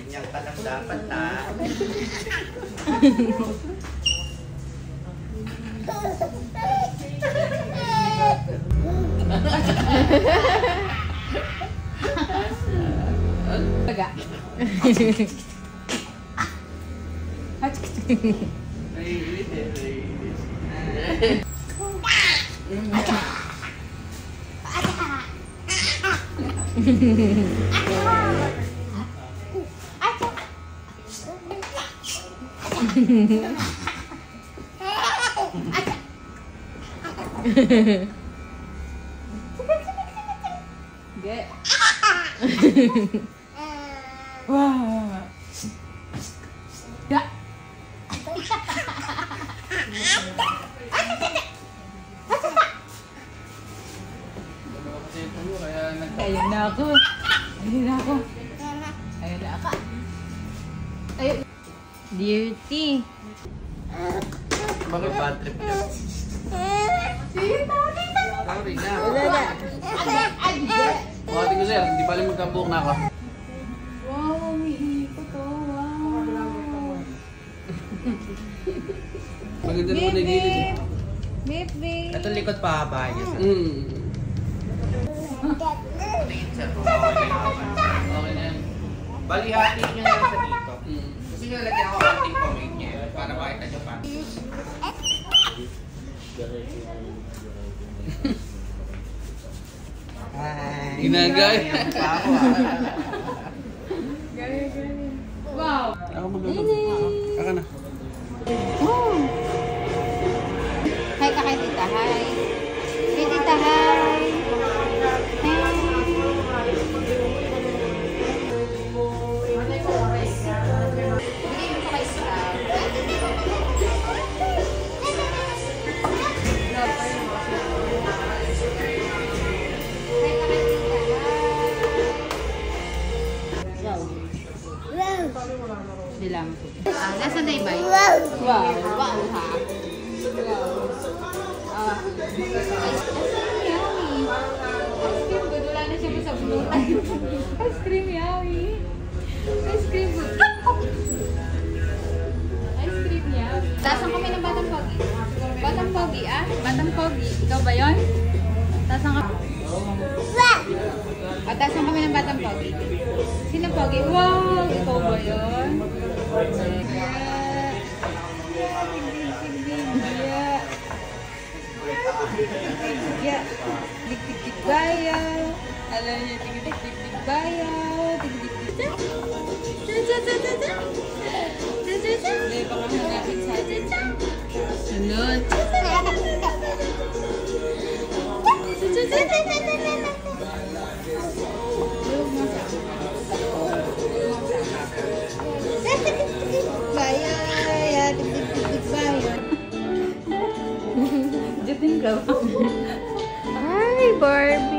Ganyan ka lang dapat ha. Taga. Get. Wah. Ya. Ayun na ako. Ayun na ako. Ayun na ako. Ayun. Dirty. Bakit bad trip ka? Sorry na. Wala na. Bukating ko sir, hindi pala magkabuhok na ako. Wow, umiikot to. Wow. Maganda naman na gilid eh. Baby. Ito likod pa haba niya. Tingin sir, okay na yan. Balihati nyo na sa dito. Kasi nyo lagyan ako konting pomade niya para makita nyo pa. Ginagaya pa ako Galing. Wow. Ako magluluto. Aka na. Oh. Hi ka kay tita, hi. Kay tita, hi. Bilang. Nasa na iba? Wow. Wow, ha? Wow. Ice cream yummy. Ice cream good. Wala na siya sa blue. Ice cream yummy. Ice cream good. Ice cream yummy. Tasang kami ng Batang Pogi. Batang Pogi, ah? Batang Pogi. Ikaw ba yun? Tasang kami. Tasang kami ng Batang Pogi. Sino Pogi? Wow! Ikaw ba yun? Tik-tik-tik bayaw. Alam niyo, tik-tik-tik bayaw. Tik-tik-tik. Hindi pa kami hanapin sa atin. Sunod. Hi, Barbie!